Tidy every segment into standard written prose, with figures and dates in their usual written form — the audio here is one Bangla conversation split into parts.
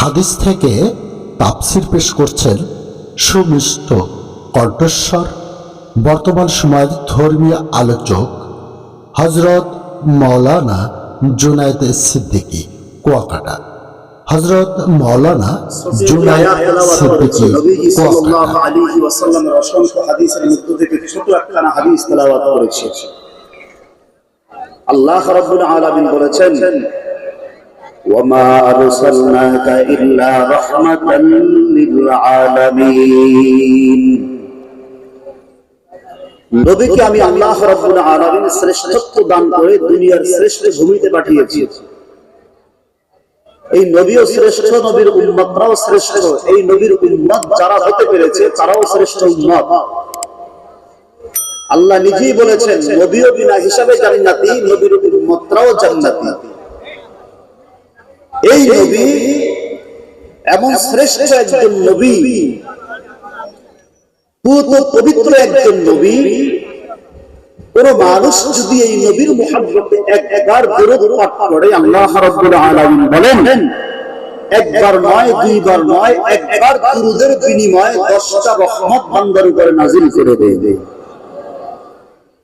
হাদিস থেকে তাফসির পেশ করছেন সুমিষ্ট কণ্ঠস্বর বর্তমান সময়ের ধর্মীয় আলোচক হযরত মাওলানা জুনায়েদ সিদ্দিকী কুয়াকাটা। হযরত মাওলানা জুনায়েদ সিদ্দিকী সাল্লাল্লাহু আলাইহি ওয়াসাল্লামের অসংখ্য হাদিসের মধ্য থেকে ছোট একটা হাদিস তেলাওয়াত করেছে। আল্লাহ রাব্বুল আলামিন বলেছেন, ওয়ামা আরসালনাকা ইল্লা রাহমাতান লিল আলামিন। নবীকে আমি আল্লাহ রাব্বুল আলামিন শ্রেষ্ঠত্ব দান করে দুনিয়ার শ্রেষ্ঠ ভূমিতে পাঠিয়েছি। এই নবীও শ্রেষ্ঠ, নবীর উম্মতরাও শ্রেষ্ঠ। এই নবীর উম্মত যারা হতে পেরেছে তারাও শ্রেষ্ঠ উম্মত। আল্লাহ নিজেই বলেছেন, নবীও বিনা হিসাবে জান্নাতি, নবীর উম্মতরাও জান্নাতি। এই নবী এমন শ্রেষ্ঠ একজন নবী, পবিত্র একজন নবী। কোন মানুষ যদি এই নবীর মুহাব্বতে একবার দরুদ পাঠ করে, আল্লাহ রাব্বুল আলামিন বলেন, একবার নয়, দুইবার নয়, একবার দরুদের বিনিময়ে 10টা রহমত বান্দার উপরে নাযিল করে দেবে।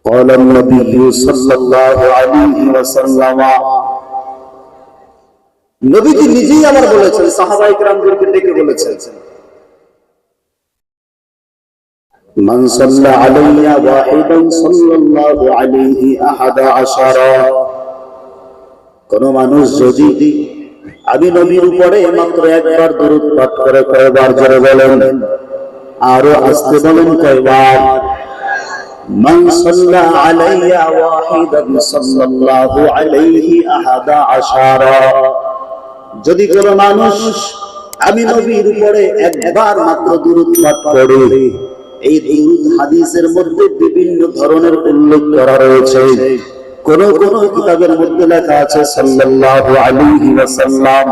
قال النبي صلى الله عليه وسلم, নবীজি নিজেই আবার বলেছেন, সাহাবায়ে কেরামদেরকে ডেকে বলেছেন, মান সাল্লা আলাইয়া ওয়াহিদান সাল্লাল্লাহু আলাইহি আহাদা আশারা। কোন মানুষ যদি আমি নবীর উপরে মাত্র একবার দরুদ পাঠ করে, কয়বার জোরে বলেন, আরো আস্তে বলেন, কয়বার? মান সাল্লা আলাইয়া ওয়াহিদান সাল্লাল্লাহু আলাইহি আহাদা আশারা। যদি কোন মানুষ আমি নবীর উপরে একবার মাত্র দরুদ পাঠ করে, এই দরুদ হাদিসের মধ্যে বিভিন্ন ধরনের উল্লেখ করা রয়েছে। কোন কোন কিতাবের মধ্যে লেখা আছে সাল্লাল্লাহু আলাইহি ওয়াসাল্লাম।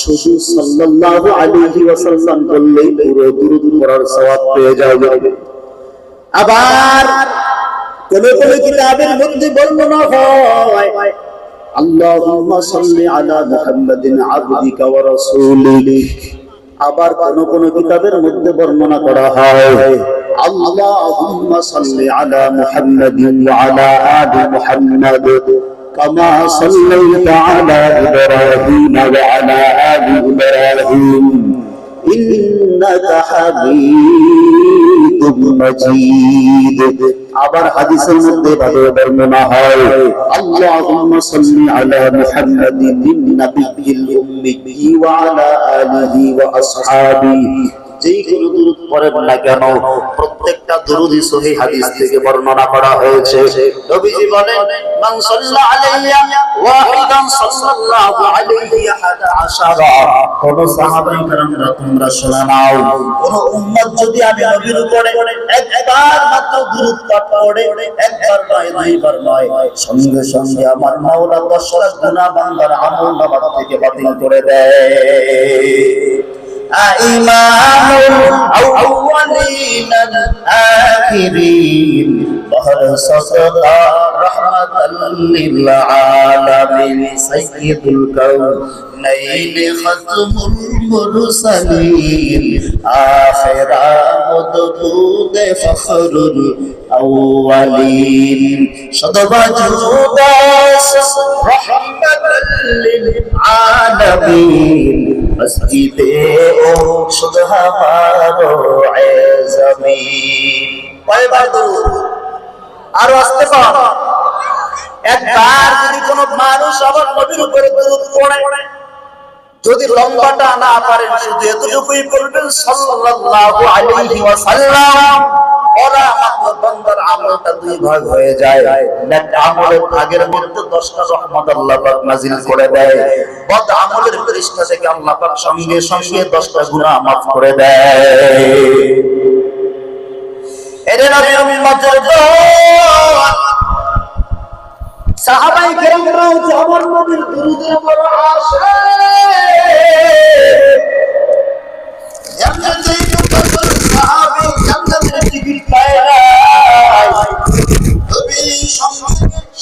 শুধু সাল্লাল্লাহু আলাইহি ওয়াসাল্লাম বললেই পুরো দরুদ পড়ার সওয়াব পেয়ে যাবে। আবার কোন কোন কিতাবের মধ্যে বর্ণনা হয় আল্লাহুম্মা সাল্লি আলা মুহাম্মাদিন আবদিকা ওয়া রাসূলিক। আবার কোন কোন কিতাবের মধ্যে বর্ণনা করা হয় আল্লাহুম্মা সাল্লি আলা মুহাম্মাদিন ওয়া আলা আলি মুহাম্মাদ কামা সাল্লাইতা আলা ইব্রাহিম ওয়া আলা আলি ইব্রাহিম ইন্নাকা হামিদুম মাজিদ। আবার হাদিসের মধ্যে ভালো বর্ণনা হয় আল্লাহুম্মা সাল্লি আলা মুহাম্মাদিন নাবিয়্যিল উম্মি ওয়া আলা আলিহি ওয়া আসহাবিহি। যেই কোন দরুদ পড়েন না কেন, প্রত্যেকটা দরুদই সহিহ হাদিস থেকে বর্ণনা করা হয়েছে। নবীজি বলেন, মান সাল্লা আলাইয়া ওয়াহিদান সাল্লাল্লাহু আলাইহি আহাদা আশারা। কোন সাহাবায়ে কেরামরা তোমরা শুনে নাও, কোন উম্মত যদি আমি নবীর উপরে একবার মাত্র দরুদ পাঠ করে, একবার নয়, দুইবার নয়, সঙ্গে সঙ্গে আমার মাওলা 10টা গুনাহ বান্দার আমলনামা থেকে বাতিল করে দেয়। ইমামুল আউয়ালিন আখিরিন বহর সাদা রাহমাতাল লিল আলামিন সাইয়্যিদুল কাউনাইন খাতমুল মুরসালিন আখিরা মুদবুদ ফখরুল আউয়ালিন সদবাজুদা রাহমাতাল লিল আলামিন মসজিদে ও সুবহানারো এ জমিন। কয়বার দরুদ? আর আসতে পার। একবার যদি কোন মানুষ আমার নবীর উপরে দরুদ পড়ে, যদি লম্বাটা না পারেন, শুধু এতটুকুই বলবেন সাল্লাল্লাহু আলাইহি ওয়াসাল্লাম, ওরা মাত্র বান্দার আমলটা দুই ভাগ হয়ে যায়। নেক আমলের ভাগের মধ্যে 10টা রহমত আল্লাহ পাক নাযিল করে দেয়। বদ আমলের পৃষ্ঠা থেকে আল্লাহ পাক সঙ্গে সঙ্গে 10টা গুনাহ মাফ করে দেয়। এর নবীর উম্মতের দল সাহাবায়ে কেরামরাও আমার নবীর দরুদের উপর আসে। জান্নাতে যুবক সাহাবী জান্নাতের টিকিট পায় না। নবী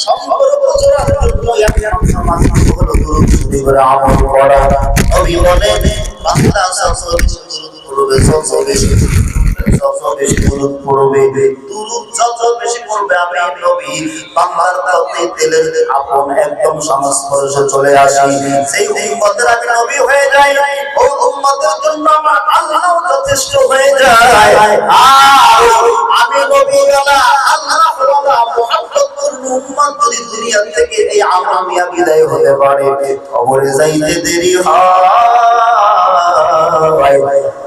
সম্পর্ক জোড়ার জন্য একটা সমাজ হলো দরুদ শরীফের আমল করা। নবী বলেন, একদম সংস্পর্শে চলে আসি, সেই উম্মতের আমি নবী হয়ে যাই, ও উম্মতের জন্য আমার আল্লাহ যথেষ্ট হয়ে যায়। আর আমি নবী ওয়ালা আল্লাহ ওয়ালা মুহাম্মদ উম্মত যদি দুনিয়া থেকে এই আমিয়া বিদায় হতে পারে, কবরে যাইতে দেরি হয়,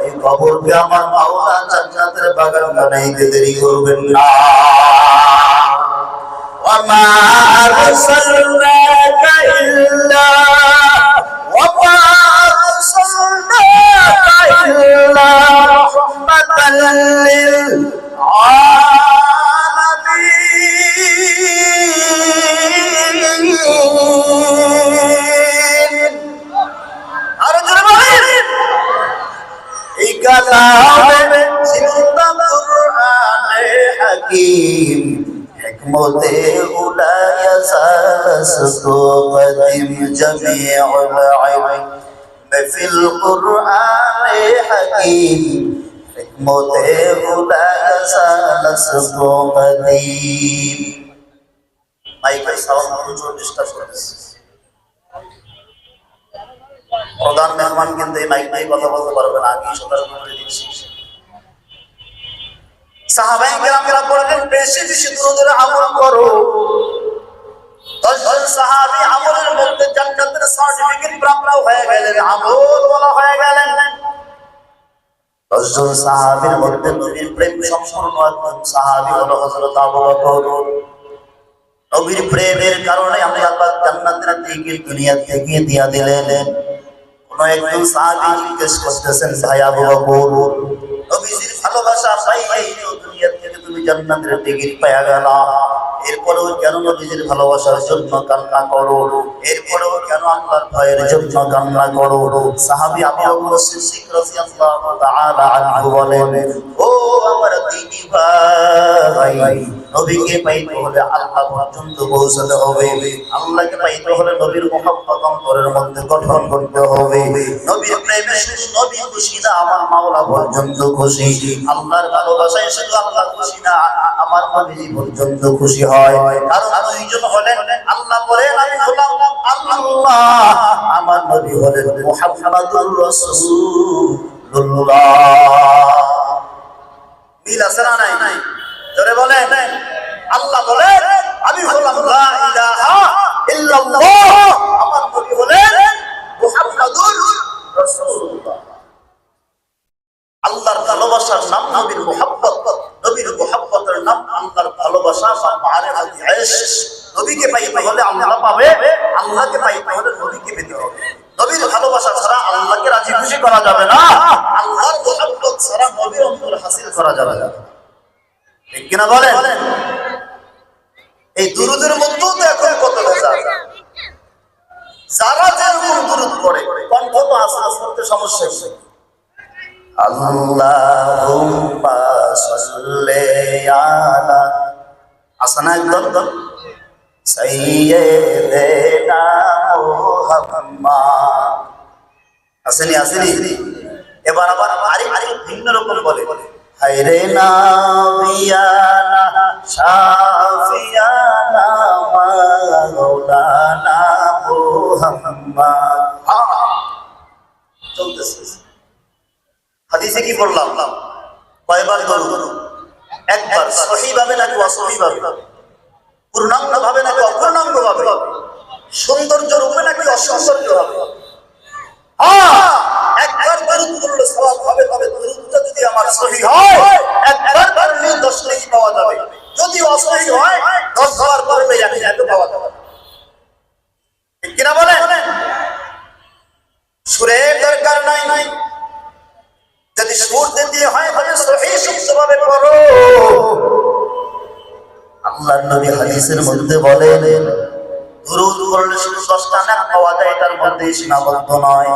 এই কবরকে আমার মাওলা জান্নাতের বাগান বানাইতে দেরি করবেন না। وما أرسلناك إلا رحمة للعالمين। এই কালামে জিন্দা কুরআনে হাকীম হিকমতে উলায়া সালাসতু কদিম জামিউল ইলম ফিল কুরআনে হাকীম হিকমতে উলায়া সালাসতু কদিম। মাইকের সাউন্ড প্রচুর ডিস্টার্ব করতেছে। প্রধান মেহমান কিন্তু এই মাইক দিয়ে কথা বলতে পারবে না, আগেই সতর্ক করে দিচ্ছি। সাহাবায়ে কেরামরা বলেন বেশি বেশি দুরূদের আমল করো। 10 জন সাহাবী আমলের মধ্যে জান্নাতের সার্টিফিকেট প্রাপ্ত হয়ে গেলেন, আমলওয়ালা হয়ে গেলেন। 10 জন সাহাবীর মধ্যে নবীর প্রেম সম্পূর্ণ একজন সাহাবী হলো হযরত আবু বকর। নবীর প্রেমের কারণে আল্লাহ জান্নাতের টিকিট দুনিয়া থেকে দিয়া দিলেন। কোন একজন সাহাবী জিজ্ঞেস করতেছেন, ভাই আবু বকর, নবীজির ভালোবাসা পাই দুনিয়া থেকে তুমি জান্নাতের টিকিট পাওয়া গেল, এরপরেও কেন নবীজির ভালোবাসার জন্য কান্না করো? এরপরেও কেন আল্লাহর ভয়ের জন্য কান্না করো? সাহাবী আবু বকর সিদ্দিক রাদিয়াল্লাহু তাআলা আনহু বলেন, ও আমার দিনী ভাই, নবীকে পাইতে হলে আল্লাহ পর্যন্ত পৌঁছাতে হবে। আল্লাহকে পাইতে হলে নবীর মুহাব্বত অন্তরের মধ্যে গঠন করতে হবে। নবীর প্রেমে শুধু নবী খুশি না, আমার মাওলা পর্যন্ত খুশি। আল্লাহর ভালোবাসায় শুধু আল্লাহ খুশি না, আমার নবী পর্যন্ত খুশি হয়। কারণ দুইজন হলেন আল্লাহ বলেন আমি হলাম আল্লাহ, আমার নবী হলেন মুহাম্মাদুর রাসূলুল্লাহ। মিল আছে না নাই? জোরে বলেন। আল্লাহ বলেন আমি হলাম লা ইলাহা ইল্লাল্লাহ, আমার নবী হলেন মুহাম্মাদুর রাসূলুল্লাহ। আল্লাহর ভালোবাসার নাম নবীর মুহাব্বত, নবীর মুহাব্বতের নাম আল্লাহর ভালোবাসা বা মারিফাতুল ইশক। নবীকে পাইতে হলে আল্লাহ পাবে, আল্লাহকে পাইতে হলে নবীকে পেতে হবে। নবীর ভালোবাসা ছাড়া আল্লাহকে রাজি খুশি করা যাবে না, আল্লাহর মুহাব্বত ছাড়া নবীর অন্তর হাসিল করা যাবে না। ঠিক কিনা বলেন? এই দুরুদের মধ্যেও তো এখন কত ভেজাল। যারা যেরকম দুরুদ পড়ে, কণ্ঠ তো আস্তে আস্তে সমস্যা হচ্ছে। আল্লাহুম্মা সাল্লি আলা আসনা একদম সাইয়্যিদিনা মুহাম্মদ। আসেনি এবার আবার আরেক ভিন্ন রকম বলে, হায়রে নাবিয়ানা শাফিয়ানা মাওলানা মুহাম্মদ। চলতেছে। হাদিসে কি বললাম? কয়বার দরুদ? একবার। সহিহ ভাবে নাকি অসহিহ ভাবে? পূর্ণাঙ্গ ভাবে নাকি অপূর্ণাঙ্গ ভাবে? সৌন্দর্য রূপে নাকি অসৌন্দর্য ভাবে? একবার দরুদ পড়লে সওয়াব হবে, তবে দরুদটা যদি আমার সহিহ হয় একবার পড়লে 10 নেকি পাওয়া যাবে। যদি অসহিহ হয় 10 বার পড়লে এত পাওয়া যাবে। ঠিক কিনা বলেন? সুরের দরকার নাই, যদি সুর দিয়ে হয় তবে সহিহ শুদ্ধভাবে পড়ো। আল্লাহর নবী হাদিসের মধ্যে বলেন, দুরূদ পড়লে শুধু 10টা নেক পাওয়া যায়, এটার মধ্যে সীমাবদ্ধ নয়।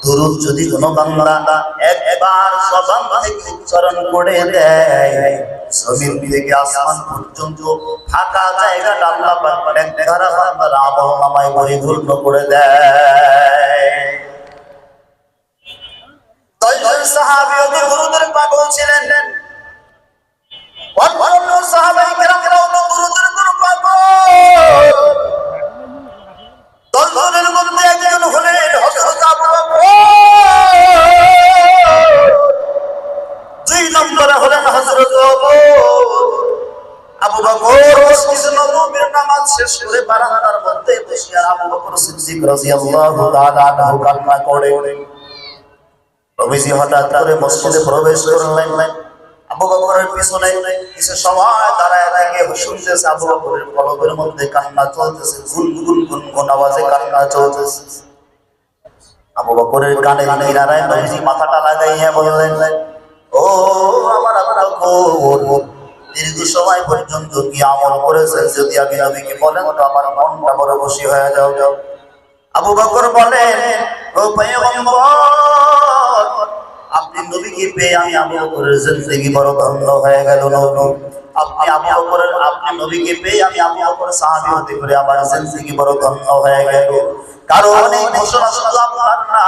দুরূদ যদি কোনো বান্দা একবার জবান থেকে উচ্চারণ করে দেয়, জমিন থেকে আসমান পর্যন্ত ফাঁকা জায়গাটা আল্লাহ পাক একধারা বান্দার আমলনামায় পরিপূর্ণ করে দেয়। সাহাবীও তো দুরূদের পাগল ছিলেন, অন্যান্য সাহাবায়ে কেরামরাও তো দুরূদের পাগল। দলদলের মধ্যে একজন হলেন হযরত আবু বকর, দুই নম্বরে হলেন হযরত আবু বকর। মসজিদে নববীর নামাজ শেষ করে বারান্দার মধ্যে বসে আবু বকর সিদ্দিক রাদিয়াল্লাহু তাআলা আনহু কান্না করে। নবীজি হঠাৎ করে মসজিদে প্রবেশ করলেন। আবু বকরের পিছনে কিছু সময় দাঁড়ায় থেকে শুনতেছে আবু বকরের কলবের মধ্যে কান্না চলতেছে, গুনগুন গুনগুন আওয়াজে কান্না চলতেছে। আবু বকরের কানে কিনারায় নবীজি মাথাটা লাগাইয়া বললেন, ও আমার আবু বকর, দীর্ঘ সময় পর্যন্ত কি আমল করেছেন? যদি আমি নবীকে বলেন তো আমার মনটা বড় খুশি হয়ে যাও। আবু বকর বলেন, ও পয়গম্বর, আপনি নবীকে পেয়ে আমি আবু বকরের জিন্দেগি বড় ধন্য হয়ে গেল। আপনি নবীকে পেয়ে আমি আবু বকর সাহাবী হতে পেরে আমার জিন্দেগি বড় ধন্য হয়ে গেল। কারণ এই ঘোষণা শুধু আপনার না,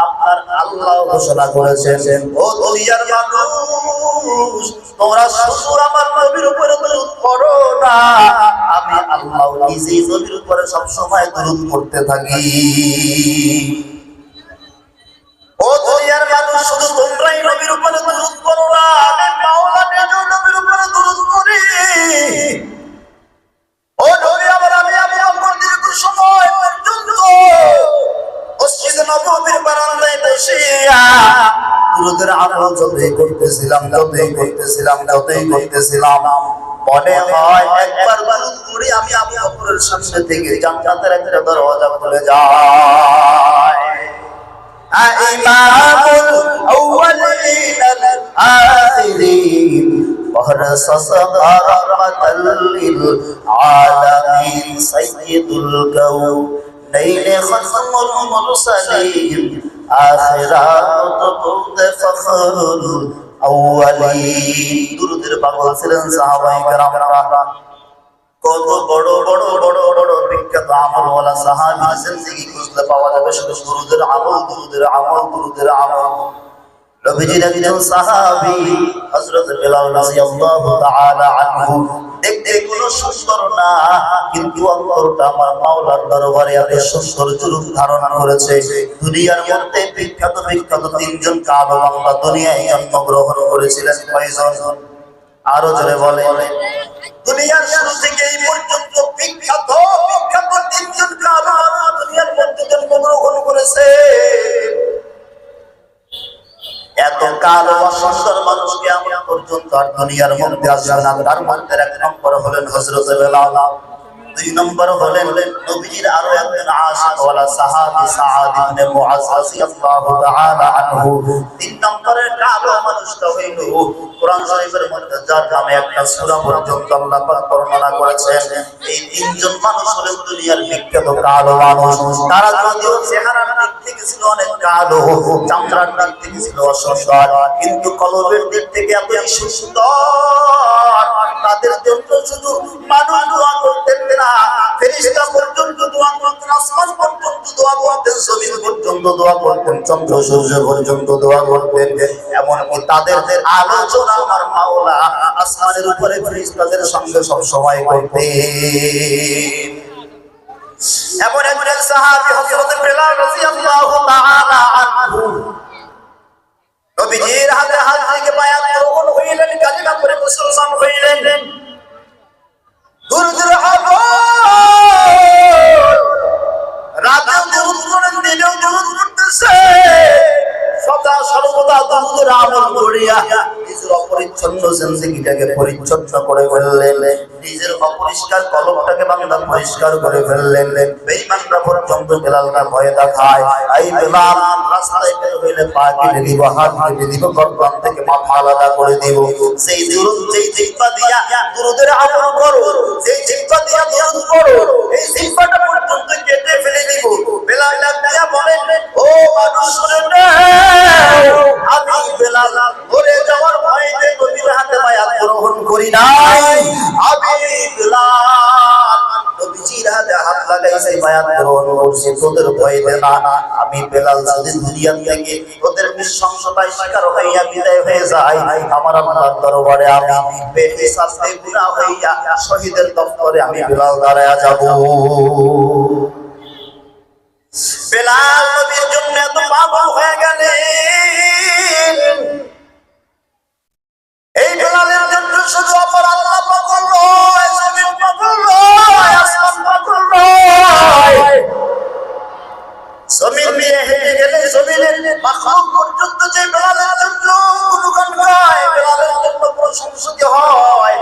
আপনার আল্লাহ ঘোষণা করেছেন, ও দুনিয়ার মানুষ, তোমরা শুধু আমার নবীর উপরে দরুদ পড়ো না, আমি আল্লাহ নিজেই নবীর উপরে সব সময় দরুদ পড়তে থাকি। ও দুনিয়ার মানুষ, শুধু তোমরাই নবীর উপরে দরুদ পড়ো না, আমি মাওলা নিজেও নবীর উপরে দরুদ পড়ি। ও নবী আমার, আমি আবু বকর দীর্ঘ সময় পর্যন্ত মসজিদে নববীর বারান্দায় বসিয়া দুরূদের আমল যতই করতেছিলাম মনে হয় একবার দরুদ পড়ি আমি আবু বকরের সামনে থেকে জান্নাতের একটা দরজা খুলে যায়। ইমামুল আউয়ালিন আল আখিরিন রাহমাতাল লিল আলামিন সাইয়্যিদুল কাউনাইন খাতামুল মুরসালিন আখিরাত ফখরুল আউয়ালিন। দুরূদের পাগল ছিলেন সাহাবায়ে কেরামরা। কত বড় বড় বড় বড় বিখ্যাত আমলওয়ালা সাহাবী জিন্দেগি খুঁজলে পাওয়া যাবে শুধু দুরূদের আমল, দুরূদের আমল, দুরূদের আমল। নবীজির একজন সাহাবী হযরত বিলাল রাদিয়াল্লাহু তাআলা আনহু দেখতে কোনো সুন্দর না, কিন্তু অন্তরটা আমার মাওলার দরবারে এত সুন্দর রূপ ধারণ করেছে। দুনিয়ার মধ্যে বিখ্যাত বিখ্যাত তিনজন কাবা বান্দা দুনিয়ায় জন্মগ্রহণ করেছিলেন। কয়জন? আরো জোরে বলে। দুনিয়ার শুরু থেকে এই পর্যন্ত বিখ্যাত বিখ্যাত তিনজন কাবা দুনিয়ার মধ্যে জন্মগ্রহণ করেছে। এত কালো সুন্দর মানুষকে আমরা পর্যন্ত আর দুনিয়ার মধ্যে আসবে না। তার মধ্যে এক নম্বর হলেন হযরত বেলাল, দুই নম্বর হলেন নবীজির আরো একজন আশিক ওয়ালা সাহাবী সাআদ ইবনে মুআয রাদিয়াল্লাহু তাআলা আনহু, তিন নম্বরের কালো মানুষটা হইল কোরআন শরীফের মধ্যে যার নামে একটা সূরা পর্যন্ত আল্লাহ পাক বর্ণনা করেছেন। এই তিনজন মানুষ হলেন দুনিয়ার বিখ্যাত কালো মানুষ। তারা যদিও চেহারার দিক থেকে ছিল অনেক কালো, চামড়ার দিক থেকে ছিল অসুন্দর, কিন্তু কলবের দিক থেকে এতই সুন্দর। তাদের জন্য শুধু মানুষ দোয়া করতেন না, ফেরেশতা পর্যন্ত দোয়া করতেন, আসমান পর্যন্ত দোয়া করতেন, জমিন পর্যন্ত দোয়া করতেন, চন্দ্র সূর্য পর্যন্ত দোয়া করতেন। এমনকি তাদের আলোচনা আমার মাওলা আসমানের উপরে ফেরেশতাদের সঙ্গে সব সময় করতেন। এমন একজন সাহাবী হযরত বিলাল রাদিয়াল্লাহু তাআলা আনহু নবীজির হাতে হাত রেখে বায়াত গ্রহণ হইলেন, কালিমা পড়ে মুসলমান হইলেন। দুরূদের আমল, রাতেও দুরূদ পড়েন, দিনেও দুরূদ পড়তেছে, সদা সর্বদা দুরূদের আমল করিয়া নিজের অপরিচ্ছন্ন জিন্দেগিটাকে পরিচ্ছন্ন করে ফেললেন, নিজের অপরিষ্কার কলবটাকে বান্দা পরিষ্কার করে ফেললেন। বেঈমানরা পর্যন্ত বেলালকে ভয় দেখায়, এই বেলাল রাস্তায় বের হইলে পা কেটে দিব, হাত কেটে দিব, গর্দান থেকে মাথা আলাদা করে দিব। সেই দুরূদ, যেই জিহ্বা দিয়া দুরূদের আমল করো, যেই জিহ্বা দিয়া দুরূদ পড়ো, এই জিহ্বাটা পর্যন্ত কেটে ফেলে দিব। বেলাল ডাকিয়া বলেন, ও মানুষ শুনে নাও, আমি বেলাল মরে যাওয়ার ভয়ে নবীর হাতে বায়াত গ্রহণ করি নাই। আমি বেলাল নবীজির হাতে হাত লাগাই কাছে বায়াত গ্রহণ করছি, তোদের ভয় দে না। আমি বেলাল যদি দুনিয়া থেকে তোদের নৃশংসতায় শিকার হইয়া বিদায় হয়ে যায়, আমার আল্লাহর দরবারে আমি বেহিসাব বেগুনাহ হইয়া শহীদের দপ্তরে আমি বেলাল দাঁড়ায়া যাব। বেলাল নবীর জন্য এত পাগল হয়ে গেলেন। এই বেলালের জন্য শুধু আমার আল্লাহ পাগল নয়, জমিন পাগল নয়, আসমান পাগল নয়। জমিন দিয়ে হেঁটে গেলে জমিনের মাখলুক পর্যন্ত যে বেলালের জন্য গুণগান গায়, বেলালের জন্য প্রশংসিত হয়,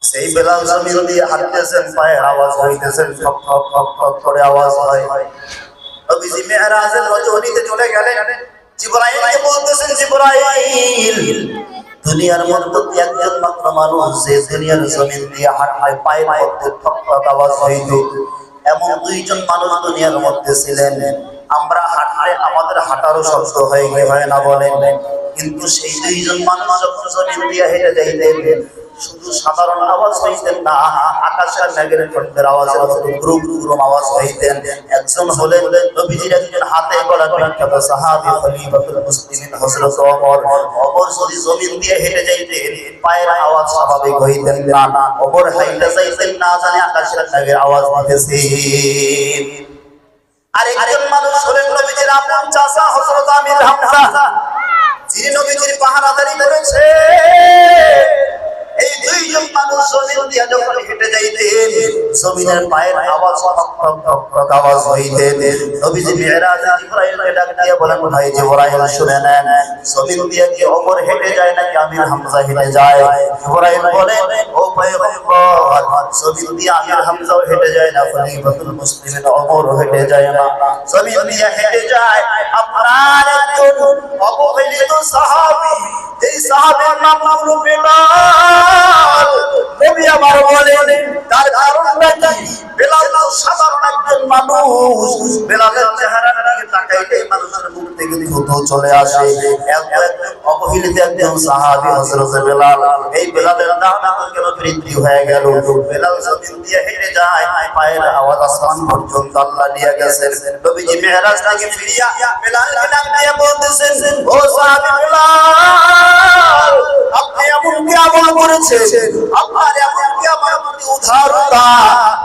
সেই বেলাল জমিন দিয়ে হাঁটতেছেন, পায়ের আওয়াজ হইতেছেন, ঠক ঠক ঠক ঠক করে আওয়াজ হয়। নবীজি মেরাজের রজনীতে চলে গেলেন, জিবরাইলকে বলতেছেন, জিবরাইল, দুনিয়ার মধ্যে একজন মাত্র মানুষ যে দুনিয়ার জমিন দিয়ে হাঁটলে পায়ের মধ্যে ঠক ঠক আওয়াজ হইত, এমন দুইজন মানুষ দুনিয়ার মধ্যে ছিলেন। আমরা হাঁটলে আমাদের হাঁটারও শব্দ হয় না বলেন, কিন্তু সেই দুইজন মানুষ যখন জমিন দিয়ে হেঁটে যাইতেন, শুধু সাধারণ আওয়াজ হইতেন না, আকাশের মেঘের কণ্ঠের আওয়াজের মতো গ্রুম গ্রুম আওয়াজ হইতেন। একজন হলেন নবীজির একজন হাতে গড়া বিখ্যাত সাহাবী খলিফাতুল মুসলিমিন হযরত ওমর। ওমর যদি জমিন দিয়ে হেঁটে যাইতেন, পায়ের আওয়াজ স্বাভাবিক হইতেন না, ওমর হাইটা যাইতেন না জানে আকাশের মেঘের আওয়াজ হইতেছে। আরেকজন মানুষ হলেন নবীজির আপন চাচা হযরত আমির হামজা, যিনি নবীজির পাহারাদারি করেছে। এই দুইজন মানুষ জমিন দিয়ে যখন হেঁটে যাইতেন, জমিনের পায়ের আওয়াজ ঠক ঠক ঠক ঠক আওয়াজ হইতেন। নবীজি মিরাজে জিবরাইলকে ডাক দিয়ে বলেন, ভাই জিবরাইল শুনে নেন, জমিন দিয়ে কি ওমর হেঁটে যায় নাকি আমির হামজা হেঁটে যায়? জিবরাইল বলেন, ও পয়গম্বর, জমিন দিয়ে আমির হামজাও হেঁটে যায় না, খলিফাতুল মুসলিমিন ওমর হেঁটে যায় না, জমিন দিয়ে হেঁটে যায় আপনার একজন অবহেলিত সাহাবী। এই সাহাবীর নাম হলো বেলাল। নবী আমার বলেন, তার কারণটা কি? বেলাল সাধারণ একজন মানুষ, বেলালের চেহারার দিকে তাকাইলেই মানুষের মুখ থেকে থুথু চলে আসে। একজন অবহেলিত একজন সাহাবী হযরত বেলাল। এই বেলালের নাম কেন বৃদ্ধি হয়ে গেল? বেলাল জমিন দিয়ে হেঁটে যায়, পায়ের আওয়াজ আসমান পর্যন্ত আল্লাহ নিয়ে গেছেন। নবীজি মেরাজ থেকে ফিরিয়া বেলালকে ডাক দিয়ে বলতেছেন, ও সাহাবী বেলাল, আপনি এমন কি আমল করেছেন, আপনার এমন কি আমার প্রতি উদারতা,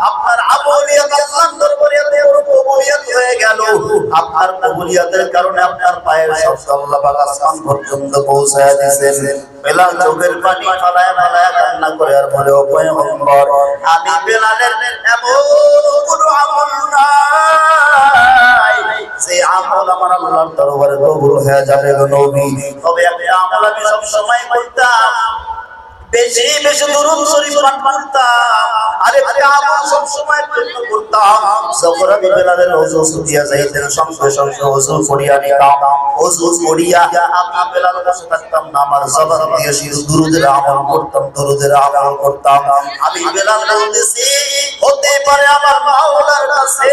আপনার আমলিয়াত আল্লাহর দরবারে এত বড় কবুলিয়াত হয়ে গেল, আপনার কবুলিয়াতের কারণে আপনার পায়ের শব্দ আল্লাহ পাক আসমান পর্যন্ত পৌঁছায় দিয়েছেন। বেলাল চোখের পানি ফালায়া ফালায়া কান্না করে আর বলে, ও পয়গম্বর, আমি বেলালের এমন কোনো আমল নাই যে আমল আমার আল্লাহর দরবারে কবুল হয়ে যাবে গো নবী। তবে একটা আমল আমি সব সময় করতাম, বেশি বেশি দুরূদ শরীফ পাঠ করতাম। আরেকটা আমল সব সময় জন্য করতাম, যখন আমি বেলালের ওযু দিয়া যাইতেন, সঙ্গে সঙ্গে ওযু করিয়া নিতাম। ওযু করিয়া আমি বেলালের কাছে থাকতাম না, আমার জবান দিয়ে শুধু দুরূদের আমল করতাম, দুরূদের আমল করতাম। আমি বেলাল বলতেছি, হতে পারে আমার মাওলার কাছে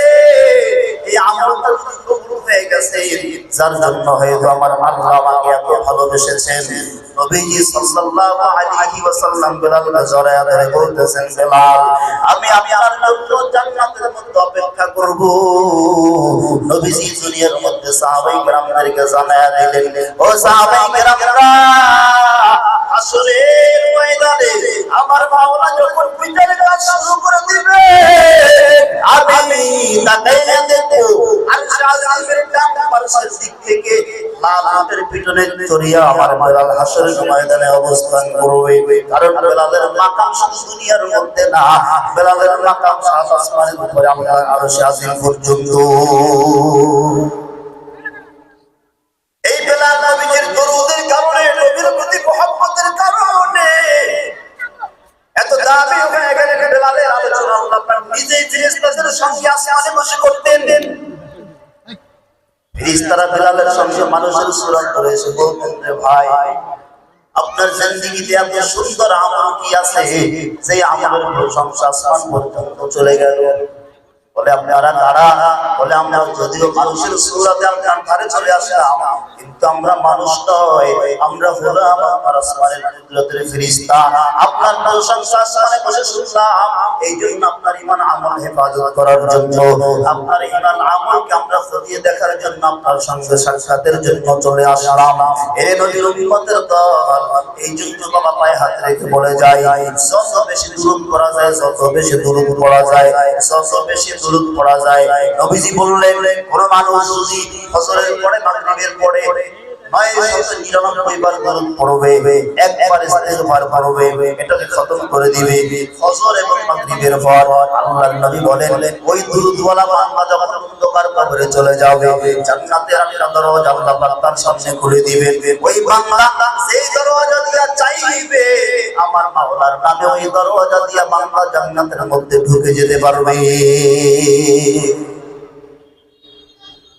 এই আমলটা কবুল হয়ে গেছে, যার জন্য হয়তো আমার আল্লাহ আমাকে এত ভালোবেসেছেন। নবীজি সাল্লাল্লাহু আলাইহি ওয়াসাল্লাম বেলালকে জড়ায়া ধরে বলতেছেন, বেলাল, আমি আপনার জন্য জান্নাতের মধ্যে অপেক্ষা করব। নবীজি দুনিয়ার মধ্যে সাহাবায়ে কেরামদেরকে জানায়া দিলেন, ও সাহাবায়ে কেরামরা, হাসরের ময়দানে আমার মাওলা যখন বিচারের কাজ শুরু করে দিবে, আমি তাকাইয়া দেখব আরশ আজিমের ডান পাশের দিক থেকে লাল হাতের পিছনে চড়িয়া আমার বেলাল হাসরের ময়দানে অবস্থান করবে। কারণ বেলালের মাকাম শুধু দুনিয়ার মধ্যে না, বেলালের মাকাম সাত আসমানের উপরে আমরা আরশ আজিম পর্যন্ত। এই বেলাল নবীর দরুদের কারণে, নবীর প্রতি মহব্বতের কারণে এত দাবি হয়ে গেলেন। বেলালের আলোচনা আল্লাহ পাক নিজেই ফেরেশতাদের সঙ্গে আসমানে বসে করতেন। ফেরেশতারা বেলালের সঙ্গে মানুষের সুরত করে এসে বলতেন, রে ভাই, আপনার জিন্দেগিতে এত সুন্দর আমল কি আছে যে আমলের প্রশংসা আসমান পর্যন্ত চলে গেল? বলে আপনারা কারা? বলে আমরা যদিও মানুষের সুরতে আপনার ধারে চলে আসলাম, কিন্তু কিন্তু আমরা মানুষ নয়, আমরা হলাম আপনার আসমানের কুদরতের ফেরেশতা। আপনার প্রশংসা আসমানে বসে শুনলাম, এই জন্য আপনার ঈমান আমল হেফাজত করার জন্য, আপনার ঈমান আমলকে আমরা খতিয়ে দেখার জন্য, আপনার সঙ্গে সাক্ষাতের জন্য চলে আসলাম। এ নবীর উম্মতের দল, এই জন্য বাবা পায়ে হাত রেখে বলে যায়, যত বেশি দুরূদ পড়া যায়, যত বেশি দুরূদ পড়া যায়, যত বেশি দুরূদ পড়া যায়। নবীজি বললেন, কোন মানুষ যদি ফজরের পরে মাগরিবের পরে 999 বার দুরূদ পড়বে, একবার ইস্তিগফার পড়বে, এটাকে খতম করে দিবে। ফজর এবং মাগরিবের পর আল্লাহর নবী বলেন, ওই দুরূদওয়ালা বান্দা যখন অন্ধকার কবরে চলে যাবে, জান্নাতের একটা দরজা আল্লাহ পাক তার সামনে খুলে দিবেন। ওই বান্দা যেই দরজা দিয়া চাইবে, আমার মাওলার নামে ওই দরজা দিয়া বান্দা জান্নাতের মধ্যে ঢুকে যেতে পারবে।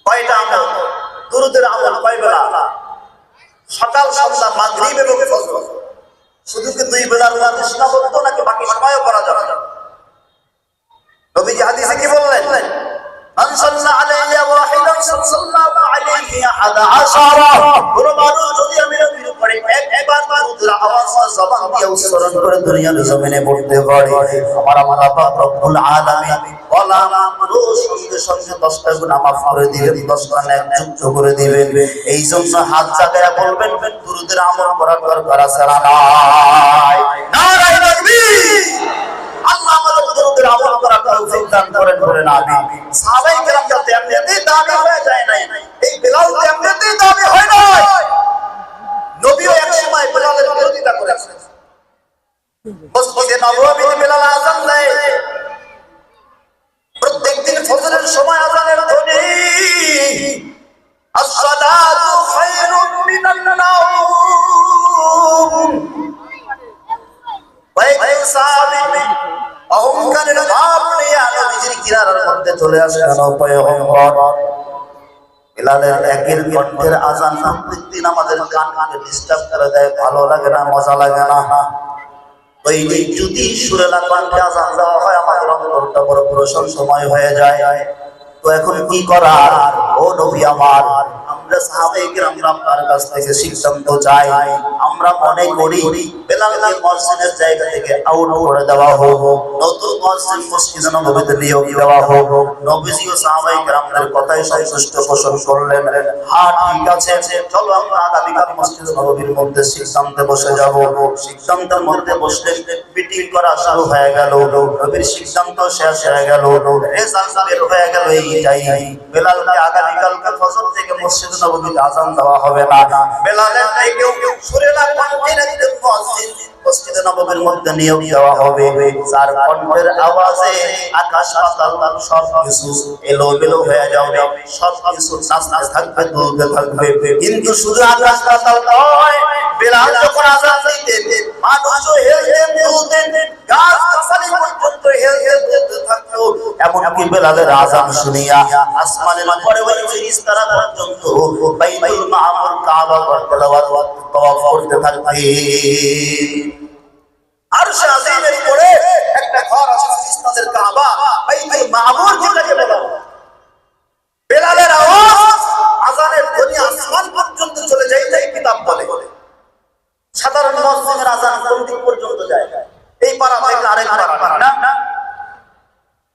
কয়টা আমল? দুরূদের আমল কয় বেলা? সকাল, সন্ধ্যা, মাগরিব এবং ফজর। শুধু কি দুই বেলার মধ্যে সীমাবদ্ধ, নাকি বাকি সময়ও করা যাবে? নবীজি হাদিসে কি বললেন? মান সাল্লা আলাইয়া ওয়াহিদান সাল্লাল্লাহু আলাইহি আহাদা আশারা। কোন মানুষ যদি আমি নবীর উপরে একবার দুরূদের আওয়াজ জবান দিয়ে উচ্চারণ করে দুনিয়ার জমিনে পড়তে পারে, আমার আল্লাহ পাক রব্বুল আলামিন বলা মানুষ সঙ্গে সঙ্গে 10টা গুনাহ মাফ করে দিবেন, 10টা নেক যুক্ত করে দিবেন। এই জন্য হাত জাগায়া বলবেন, দুরূদের আমল করার দরকার আছে না নাই? নারায়ে তাকবীর। আল্লাহ আমাদের দুরূদের আমল করার তৌফিক দান করেন, বলেন আমিন। সাহাবায়ে কেরাম যাতে এমনিতেই দাবি হয়ে যায় নাই, এই বেলাল এমনিতেই দাবি হয় নাই। নবীও এক সময় বেলালের বিরোধিতা করেছেন। মসজিদে নববীতে বেলাল আযান দেয়, প্রত্যেকদিন ফজরের সময় আযানের ধ্বনি, আসসালাতু খায়রুম মিনান নাওম। কয়েকজন সাহাবী অহংকারের ভাব নিয়ে নবীজির কিনারার মধ্যে চলে আসলেন। পয়গম্বর বেলালের একের কণ্ঠের আযান প্রত্যেকদিন আমাদের কানকে ডিস্টার্ব করে দেয়, ভালো লাগে না, মজা লাগে না। ওই যদি সুরেলা কণ্ঠে আযান দেওয়া হয়, আমাদের অন্তরটা বড় প্রশান্তময় হয়ে যায়। তো এখন কি করার? ও নবী আমার, আমরা সাহাবায়ে কেরাম আপনার কাছ থেকে সিদ্ধান্ত চাই। আমরা মনে করি বেলালকে মসজিদের জায়গা থেকে আউট করে দেওয়া হোক, নতুন মসজিদ মসজিদে নববীতে নিয়োগ দেওয়া হোক। নবীজি ও সাহাবায়ে কেরামদের কথাই সন্তুষ্ট পোষণ করলেন। হ্যাঁ, ঠিক আছে, চলো আমরা আগামীকাল মসজিদে নববীর মধ্যে সিদ্ধান্তে বসে যাব। সিদ্ধান্তের মধ্যে বসলে মিটিং করা শুরু হয়ে গেল, নবীর সিদ্ধান্ত শেষ হয়ে গেল, রেজাল্ট বের হয়ে গেল। এইটাই বেলালকে আগামীকালকে ফজর থেকে মসজিদে নববীতে আযান দেওয়া হবে না। বেলালের থেকেও সুরেলা কণ্ঠের একজন মুয়াজ্জিন মসজিদে নববীর মধ্যে নিয়োগ দেওয়া হবে, যার কণ্ঠের আওয়াজে আকাশ পাতাল সব কিছু এলোমেলো হয়ে যাবে, সব কিছু নাচতে থাকবে, দুলতে থাকবে। কিন্তু শুধু আকাশ পাতাল নয়, বেলাল যখন আযান দিতে মানুষও হেলতে দুলতে, গাছ গাছালি পর্যন্ত হেলতে দুলতে থাকতো। এমনকি বেলালের আযান শুনিয়া আসমানের উপরে ওই ফেরেশতারা পর্যন্ত বাইতুল মামুর কাবা তেলাওয়াত তাওয়াফ করতে থাকবে। আরশে আজিমের উপরে একটা ঘর আছে, ফেরেশতাদের কাবা, বাইতুল মামুর যেটাকে বলা হয়। বেলালের আওয়াজ, আযানের ধ্বনি আসমান পর্যন্ত চলে যায়, তাই কিতাব বলে। সাধারণ মুসলিমের আযান কোন দিক পর্যন্ত যায়? এই পারা থেকে আরেক পারা, না?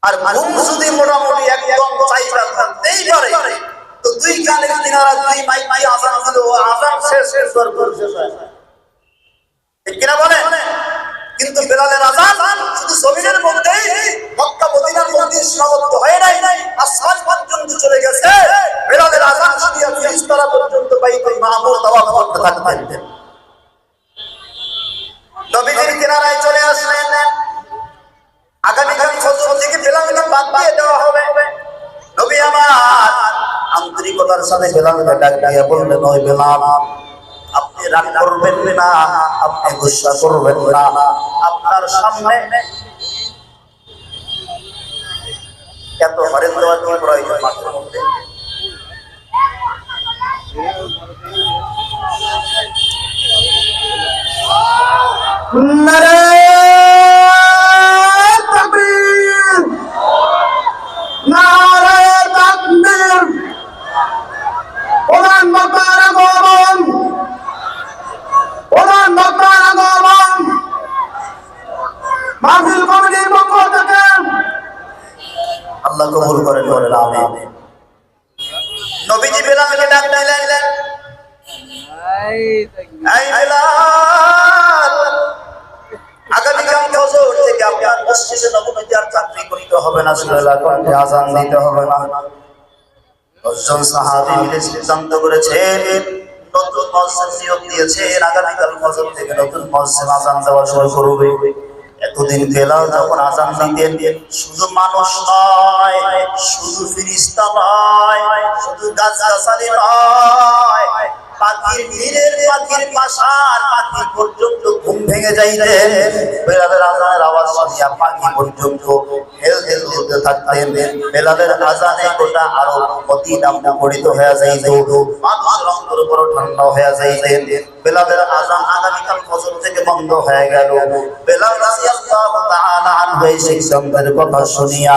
আর ঘুম যদি মোটামুটি একদম চাইবা করতেই পারে, তো দুই কানের কিনারা দুই মাইক আযান দিল, আযান শেষ দরবার শেষ হয়, ঠিক কিনা বলে? কিন্তু বেলালের আযান শুধু জমিনের মধ্যেই, মক্কা মদিনার মধ্যে সীমাবদ্ধ হয় নাই, আসমান পর্যন্ত চলে গেছে। বেলালের আযান শুনিয়া ফেরেশতারা পর্যন্ত বাইতুল মামুর তাওয়াফ করতে থাকতেন। নবীজির কিনারায় চলে আসলেন। আগামীকাল ফজর থেকে বেলালকে বাদ দিয়ে দেওয়া হবে। নবী আমার আন্তরিকতার সাথে বেলালকে ডাক দিয়ে বললেন, ওই বেলাল, আপনি রাগ করবেন না, আপনি গুসা করবেন না, আপনার সামনে এত হরেন দেওয়ার কি প্রয়োজন? মাত্র মধ্যে নারায়ে তাকবীর, কোরআন মাতারা মাহফিল কমিটির পক্ষ থেকে আল্লাহ কবুল করেন, বলেন আমিন। নবীজি বেলালকে ডাক দিলেন, এই বেলাল, আগামীকাল ফজর থেকে আপনার মসজিদে নববীতে আর চাকরি করিতে হবে না, সুবহানাল্লাহ, কণ্ঠে আযান দিতে হবে না। 10 জন সাহাবী মিলে সিদ্ধান্ত করেছেন, নতুন মসজিদ নিয়োগ দিয়েছেন, আগামীকাল ফজর থেকে নতুন মসজিদ আযান দেওয়া শুরু করবে। এতদিন বেলাল যখন আযান দিতেন, শুধু মানুষ নয়, শুধু ফেরেশতা নয়, শুধু গাছগাছালি নয়, পাখির ভিড়ের, পাখির বাসার পাখি পর্যন্ত ঘুম ভেঙে যাইতেন। বেলালের আযানের আওয়াজ শুনিয়া পাখি পর্যন্ত হেলহেল করতে থাকতেন। বেলালের আযানে গোটা আরব মদিনা মুখরিত হয়ে যাইত, মানুষের অন্তর বড় ঠান্ডা হয়ে যাইতেন। বেলালের আযান আগামীকাল ফজর থেকে বন্ধ হয়ে গেল। বেলাল রাদিয়াল্লাহু তাআলা আনহু এই সিদ্ধান্তের কথা শুনিয়া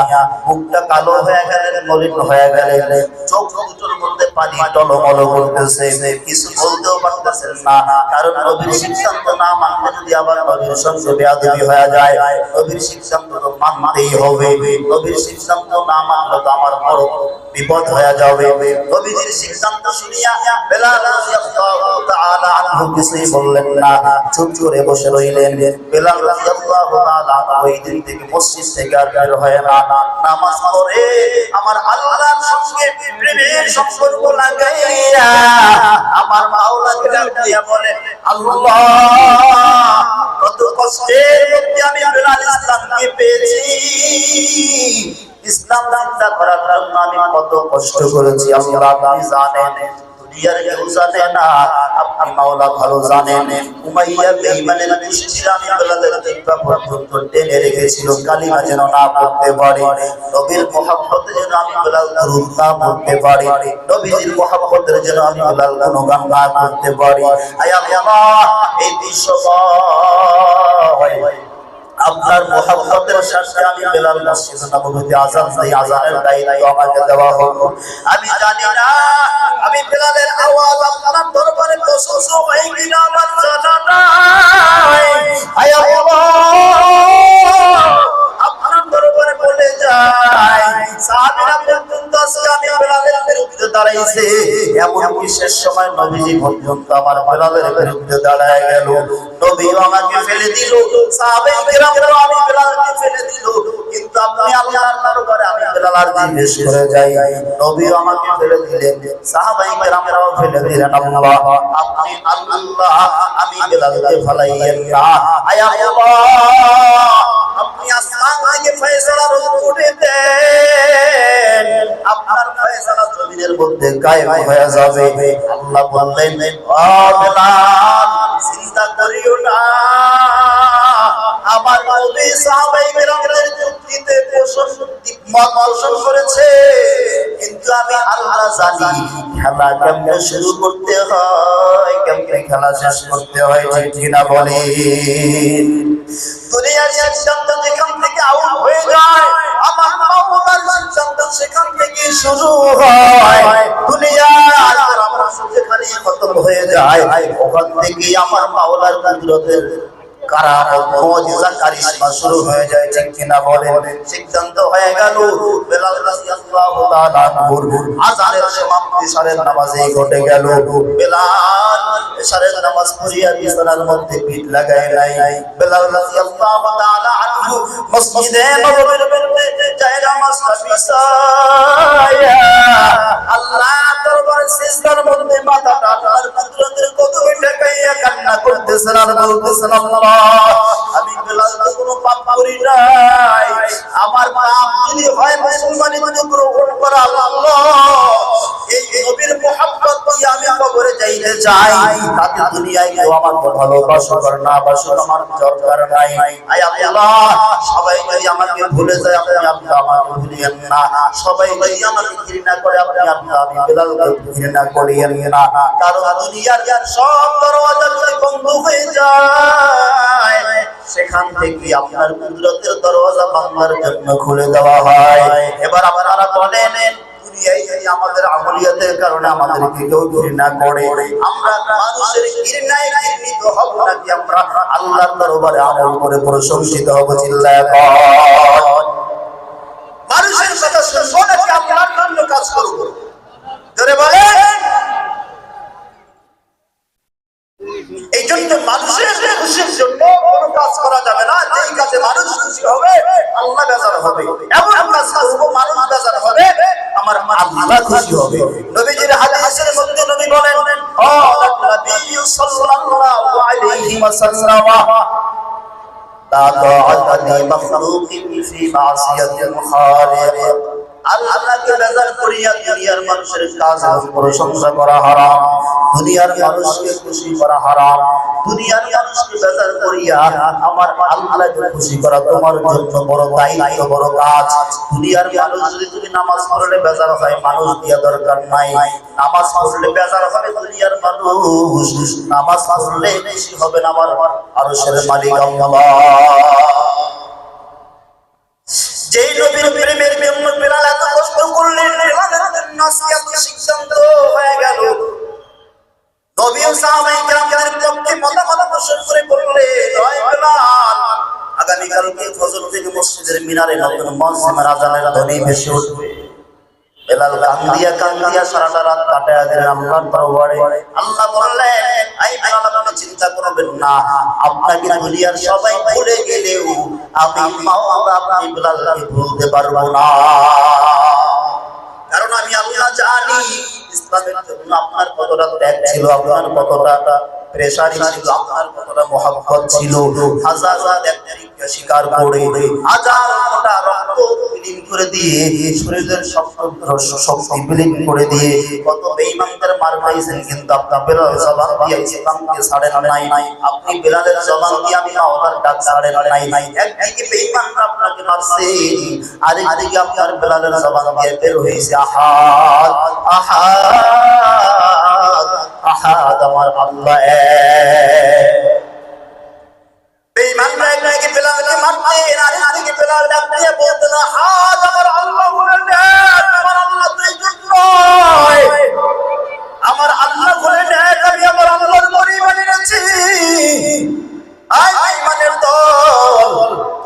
মুখটা কালো হয়ে গেলেন, মলিন হয়ে গেলেন, চোখ দুটোর মধ্যে পানি টলমল করতেছে, কিছু বলতেও পারতেছেন না। কারণ নবীর সিদ্ধান্ত না মানলে যদি আবার নবীর সঙ্গে বেয়াদবি হয়ে যায়, নবীর সিদ্ধান্ত তো মানতেই হবে। নবীর সিদ্ধান্ত না মানলে তো আমার বড় বিপদ হয়ে যাবে। নবীজির সিদ্ধান্ত শুনিয়া বেলাল রাদিয়াল্লাহু তাআলা আনহু কিছুই বললেন না, চুপ করে বসে রইলেন। বেলাল রাদিয়াল্লাহু তাআলা ওই দিন থেকে মসজিদ থেকে আর বের হয় না, নামাজ পড়ে আমার আল্লাহর সঙ্গে প্রেমের সম্পর্ক লাগাইয়া আমার মাওলাকে ডাক দিয়া বলে, আল্লাহ, কত কষ্টের মধ্যে আমি বেলাল ইসলামকে পেয়েছি, ইসলাম রাখতে করার জন্য আমি কত কষ্ট করেছি আল্লাহ আপনি জানেন, দুনিয়ার কেউ জানে না, আপনি মাওলা ভালো জানেন। উমাইয়া বেঈমানের গোষ্ঠীরা আমি বেলালের জিহ্বা পর্যন্ত টেনে রেখেছিল, কালিমা যেন না পড়তে পারে, নবীর মুহাব্বতে যেন আমি বেলাল দুরূদ না পড়তে পারি, নবীর মুহাব্বতের যেন আমি বেলাল গুণগান না করতে পারি। আয় আল্লাহ, এই বিষয় আপনার মুহাব্বতের সাথে আমি বেলাল মসজিদে নববীতে আযান দেই, আযানের দায়িত্ব আমাকে দেওয়া হলো। আমি জানি না আমি বেলালের আওয়াজ আপনার দরবারে পৌঁছানো হয় কিনা আমার জানা নাই। আয় আল্লাহ, আপনার দরবারে বলে যাই, সাহাবীরা পর্যন্ত আমি বেলালের বিরুদ্ধে দাঁড়াইছে, এমন বিশেষ সময় নবীজি পর্যন্ত আমার বেলালের বিরুদ্ধে দাঁড়ায় গেল। নবীও আমাকে ফেলে দিল, সাহাবায়ে কেরামও আমি বেলালকে ফেলে দিল, কিন্তু আপনি আল্লাহর দরবারে আমি বেলাল আর জিজ্ঞেস করে যাই, নবীও আমাকে ফেলে দিলেন, সাহাবায়ে কেরামরাও ফেলে দিলেন, আল্লাহ আপনি আল্লাহ আমি বেলালকে ফলাইয়েন না। আয় আল্লাহ, আপনি আসমান থেকে ফয়সালা করে দেন, আপনার ফয়সালা জমিনের মধ্যে কায়েম হয়ে যাবে। আল্লাহ বললেন, ও বেলাল, চিন্তা করিও না, আমার নবী সাহাবায়ে কেরামদের যুক্তিতে মত পোষণ করেছে, কিন্তু আমি আল্লাহ জানি খেলা কেমনে শুরু করতে হয়, কেমনে খেলা শেষ করতে হয়, ঠিক কিনা বলেন? দুনিয়ার সিদ্ধান্ত যেখান থেকে আউট হয়ে যায়, আমার মাওলার সিদ্ধান্ত সেখান থেকে শুরু হয়। দুনিয়ার পরামর্শ যেখানে খতম হয়ে যায়, ওখান থেকে আমার মাওলার কুদরতের কারামত, মুজিজা, কারিশমা শুরু হয়ে যায়, ঠিক কিনা বলেন? সিদ্ধান্ত হয়ে গেল বেলাল রাদিয়াল্লাহু তাআলা আনহুর আযানের সমাপ্তি ইশারের নামাজে ঘটে গেল। বেলাল ইশারের নামাজ পড়িয়া বিছানার মধ্যে পিঠ লাগায় নাই। বেলাল রাদিয়াল্লাহু তাআলা আনহু মসজিদে নববীর মধ্যে যায় নামাজটা বিছায়া আল্লাহর দরবারে সিজদার মধ্যে মাথাটা আল্লাহর কুদরতের কদমে ঠেকাইয়া কান্না করতেছেন আর বলতেছেন, আল্লাহ আমি বেলাল তো কোনো পাপ করি নাই, আমার পাপ যদি হয় মুসলমানি যদি গ্রহণ করা, আল্লাহ এই নবীর মুহাব্বত কি আমি কবরে যাইতে চাই, তাতে দুনিয়ায় কেউ আমাকে ভালোবাসো আর না বাসো আমার দরকার নাই। আয় আল্লাহ, সবাই যদি আমাকে ভুলে যায়, আপনি আমাকে ভুলিয়েন না, সবাই যদি আমাকে ঘৃণা করে, আপনি আমি বেলালকে ঘৃণা করিয়েন না, কারণ দুনিয়ার সব দরওয়াজা যদি বন্ধ হয়ে যায়, সেখান থেকে আপনার কুদরতের দরওয়াজা বাংলার জন্য খুলে দেওয়া হয়। এবার আপনারা বলেন, দুনিয়ায় যদি আমাদের আমলিয়াতের কারণে আমাদেরকে কেউ ঘৃণা করে, আমরা মানুষের ঘৃণায় ঘৃণিত হব নাকি আমরা আল্লাহর দরবারে আমল করে প্রশংসিত হব? চিল্লায় বল। মানুষের কথা শুনবো নাকি আল্লাহর জন্য কাজ করব? জোরে বলেন। এই জন্য মানুষের খুশির জন্য কোনো কাজ করা যাবে না। যেই কাজে মানুষ খুশি হবে আল্লাহ বেজার হবে, এমন কাজ করব মানুষ বেজার হবে, আমার আল্লাহ খুশি হবে। নবীজির হাদিসের মধ্যে নবী বলেন, নবী সাল্লাল্লাহু আলাইহি ওয়াসাল্লাম, লা তাআতা লিমাখলুকিন ফি মাসিয়াতিল খালিক। আল্লাহকে বেজার করিয়া দুনিয়ার মানুষের কাজ প্রশংসা করা হারাম, দুনিয়ার মানুষকে খুশি করা হারাম। দুনিয়ার মানুষকে বেজার করিয়া আমার আল্লাহকে খুশি করা তোমার জন্য বড় দায়িত্ব, বড় কাজ। দুনিয়ার মানুষ যদি তুমি নামাজ পড়লে বেজার হয়, মানুষ দিয়া দরকার নাই। নামাজ পড়লে বেজার হবে দুনিয়ার মানুষ, নামাজ পড়লে খুশি হবেন আমার আরশের মালিক আল্লাহ। যেই নবীর প্রেমের জন্য বেলাল এত কষ্ট করলেন, বেলালের জন্য আজকে এত সিদ্ধান্ত হয়ে গেল। নবী ও সাহাবায়ে কেরামের পক্ষে মতামত পোষণ করে বললেন, ওই বেলাল, আগামীকালকে ফজর থেকে মসজিদের মিনারে নতুন মুয়াজ্জিনের আযানের ধ্বনি ভেসে উঠবে। বেলাল কান্দিয়া সারাটা রাত কাটায়া দিলেন আল্লাহর দরবারে। আল্লাহ বললেন, এই বেলাল, আপনি চিন্তা করবেন না, আপনাকে দুনিয়ার সবাই ভুলে গেলেও আমি মাওলা আপনি বেলালকে ভুলতে পারবো না। কারণ আমি আল্লাহ জানি ইসলামের জন্য আপনার কতটা ত্যাগ ছিল, আপনার কতটা প্রেসার ছিল, আপনার কতটা মহব্বত ছিল। হাজার একদিকে শিকার করে, হাজার ফোঁটা রক্ত বিলীন করে দিয়ে, শরীরের শক্তি বিলীন করে দিয়ে কত বেঈমানদের মার খাইছেন, কিন্তু আপনার বেলাল জবান দিয়ে ইসলামকে ছাড়েন নাই। আপনি বেলালের জবান দিয়ে আমি মাওলার ডাক ছাড়েন নাই। একদিকে বেঈমানরা আপনাকে মারছে, আরেকদিকে আপনার বেলালের জবান দিয়ে বের হয়েছে আহাদ আহাদ আহাদ, আমার আল্লাহ এক। বেঈমানরা একদিকে বেলালকে মারতেন, আরেকদিকে বেলাল ডাক দিয়ে বলতেন, আহাদ, আমার আল্লাহ বলেন, আমার আল্লাহ তুই নয়, আমার আল্লাহ বলেন, আমি আমার আল্লাহর পরিবার এনেছি। আই বেঈমানের দল,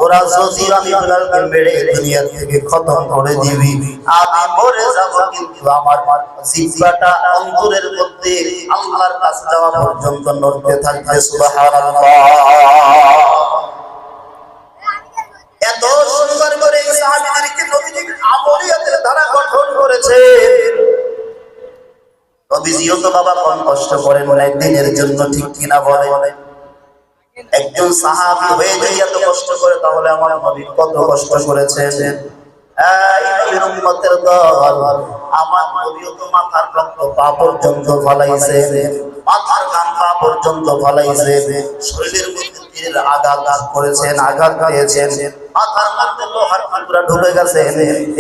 ওরা যদি আমি বেলালকে মেরে দুনিয়া থেকে খতম করে দিবি, আমি মরে যাব, কিন্তু আমার জিহ্বাটা অন্তরের মধ্যে আল্লাহর কাছে যাওয়া পর্যন্ত নড়তে থাকবে। সুবহানাল্লাহ। এত সুন্দর করে এই সাহাবীদেরকে নবীজি আমলিয়াতের ধারা গঠন করেছে। নবীজিও তো বাবা কম কষ্ট করেন না দিনের জন্য, ঠিক কিনা বলে? একজন সাহাবী হয়ে যদি এত কষ্ট করে, তাহলে আমার নবী কত কষ্ট করেছেন। এই নবীর উম্মতের দল, আমার নবীও তো মাথার রক্ত পা পর্যন্ত ফলাইছে, মাথার ঘাম পা পর্যন্ত ফলাইছে, শরীরের মধ্যে তীরের আঘাত করেছেন, আঘাত পেয়েছেন, মাথার মধ্যে লোহার টুকরা ঢুকে গেছে,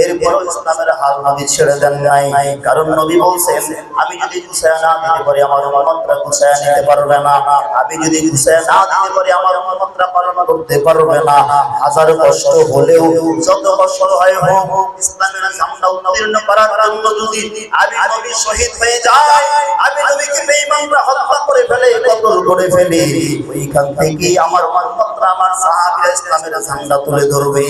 এরপরও ইসলামের হাল নবী ছেড়ে দেন নাই। কারণ নবী বলছেন, আমি যদি গুছায়া না দিতে পারি আমার উম্মতরা গুছায়া নিতে পারবে না, আমি যদি গুছায়া না দিতে পারি আমার উম্মতরা পালন করতে পারবে না। হাজার কষ্ট হলেও, যত কষ্ট হয় হোক, ইসলামের ঝান্ডা উত্তীর্ণ করার জন্য যদি আমি নবী শহীদ হয়ে যাই, আমি নবীকে বেঈমানরা হত্যা করে ফেলে, কতল করে ফেলে, ওইখান থেকে আমার উম্মতরা, আমার সাহাবীরা ইসলামের ঝান্ডা তুলে ধরবে।